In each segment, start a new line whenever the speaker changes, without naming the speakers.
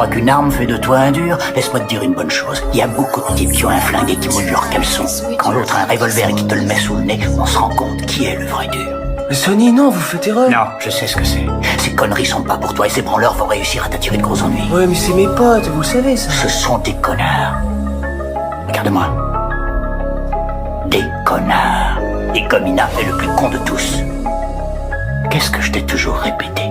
crois qu'une arme fait de toi un dur? Laisse-moi te dire une bonne chose. Il y a beaucoup de types qui ont un flingue et qui mouillent leurs caleçons. Quand l'autre a un revolver et qui te le met sous le nez, on se rend compte qui est le vrai dur.
Mais Sonny, non, vous faites erreur.
Non, je sais ce que c'est. Ces conneries sont pas pour toi et ces branleurs vont réussir à t'attirer de gros ennuis.
Ouais, mais c'est mes potes, vous le savez ça.
Ce sont des connards. Regarde-moi. Des connards. Et comme Ina est le plus con de tous. Qu'est-ce que je t'ai toujours répété?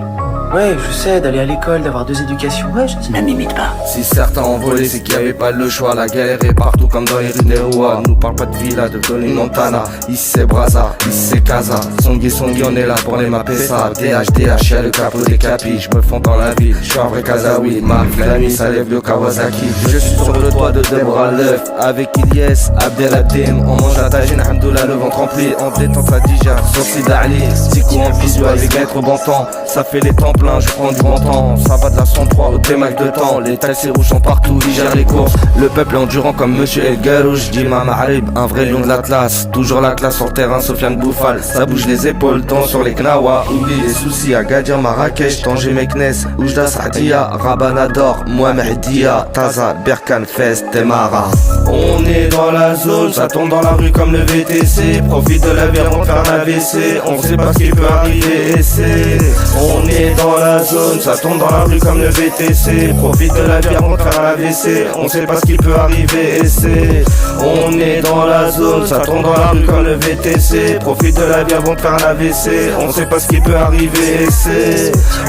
Ouais, je sais, d'aller à l'école, d'avoir 2 éducations, ouais, je sais.
Ne m'imite pas.
Si certains ont volé, c'est qu'il n'y avait pas le choix. La galère est partout comme dans les rues des rois. Nous parle pas de villa, de Tony Montana. Ici c'est Braza, ici c'est Casa. Songi, on est là pour les mapper ça. DH, y'a le capot des capis. Je me fonds dans la ville, je suis un vrai Kazaoui. Marc, l'ami, ça lève le Kawasaki. Je suis sur le toit de Deborah Leuf. Avec Ilyes, Abdeladim. On mange la tagine, Hamdoullah, le ventre rempli. En détente, ça digère, Sourcil d'Ali. Zico en visio avec Maître Bantan. Ça fait les temps pleins, je prends du bon temps. Ça va de la 103 au T-Mac de temps. Les taxis rouges sont partout, ils gèrent les courses. Le peuple endurant comme Monsieur El Garouche. Dima Maharib, un vrai lion de l'Atlas. Toujours la classe sur le terrain, Sofiane Bouffal. Ça bouge les épaules, temps sur les Knawa. Oublie les soucis à Gadir, Marrakech, Tanger, Meknes, Oujda, Saadia, Rabanador, Mohamed Dia, Taza, Berkane, Fès, Temara. On est dans la zone, ça tombe dans la rue comme le VTC. Profite de la vie avant de faire un AVC. On sait pas ce qui peut arriver, on est dans la zone, ça tombe dans la rue comme le VTC. Profite de la vie avant de faire un AVC. On sait pas ce qui peut arriver, on est dans la zone, ça tombe dans la rue comme le VTC. Profite de la vie avant de faire un AVC. On sait pas ce qui peut arriver,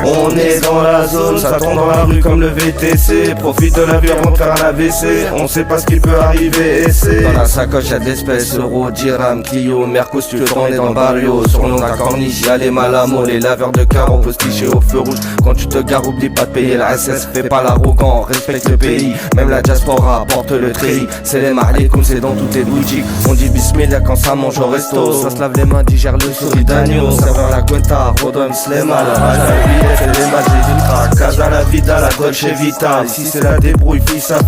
on est dans la zone, ça tombe dans la rue comme le VTC. Profite de la vie avant de faire un AVC. On sait pas ce qui peut arriver, dans la sacoche y'a d'espèces, Euro, Dirham, Clio, Mercos, tu on est dans le barrio. Sur le long de la corniche y'a les malamos, les laveurs de car, on peut se clicher au feu rouge. Quand tu te gares, oublie pas de payer la SS. Fais pas l'arrogant, respecte le pays. Même la diaspora porte le treillis. C'est les marlés comme c'est dans toutes les boutiques. On dit bismillah quand ça mange au resto. Ça se lave les mains, digère le souris d'agneau. Serveur la cuenta, Rodon Slema. La rage, la vie, c'est les matchs, j'ai du crack. Casa la vida, la Dolce Vita. Ici c'est la débrouille, fissa.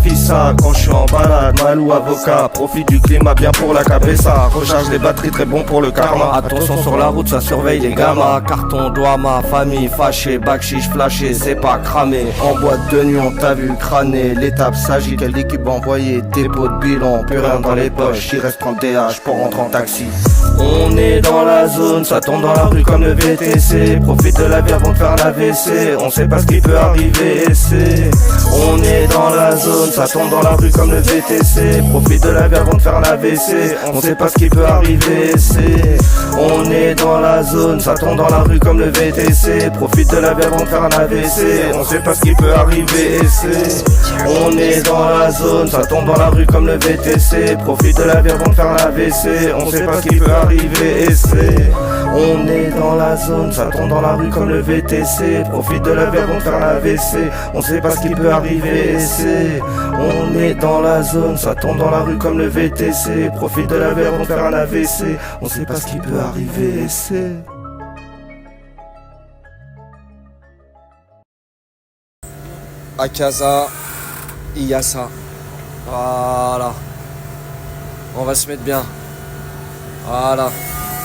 Quand je suis en balade, malou avocat. Profite du climat, bien pour la cabessa. Recharge les batteries, très bon pour le karma. Attention sur la route, ça surveille les gamins. Carton, doigt, ma famille fâchée. Backchiche flashé, c'est pas cramé. En boîte de nuit, on t'a vu crâner. L'étape s'agit, quelle équipe envoyée. Dépôt de bilan, plus rien dans les poches. Il reste 30 DH pour rentrer en taxi. On est dans la zone, ça tombe dans la rue comme le VTC. Profite de la vie avant de faire l'AVC. On sait pas ce qui peut arriver, on est dans la zone, ça tombe dans la rue comme le VTC. Profite de la vie avant de faire l'AVC. On sait pas ce qui peut arriver, on est dans la zone, ça tombe dans la rue comme le VTC. Profite de la vie avant de faire un AVC. On sait pas ce qui peut arriver, on est dans la zone, ça tombe dans la rue comme le VTC. Profite de la vie avant de faire un AVC. On sait pas ce qui peut arriver, on est dans la zone, ça tombe dans la rue comme le VTC. Profite de la vie avant de faire un AVC. On sait pas ce qui peut arriver, on est dans la zone, ça tombe dans la rue comme le VTC. Profite de la vie avant de faire un AVC. On sait pas ce qui peut arriver,
À Casa, il y a ça. Voilà. On va se mettre bien. Voilà.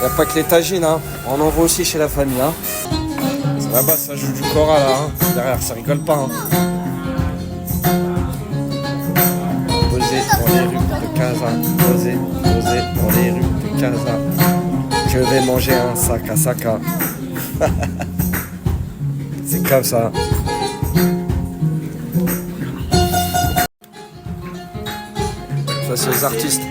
Y a pas que les tagines, hein. On en voit aussi chez la famille, hein. Là-bas, ça joue du choral, là, hein. Derrière, ça rigole pas, hein. Posé dans les rues de Casa. Posé dans les rues de Casa. Je vais manger un sac à saca. C'est comme ça. Ça, c'est les artistes.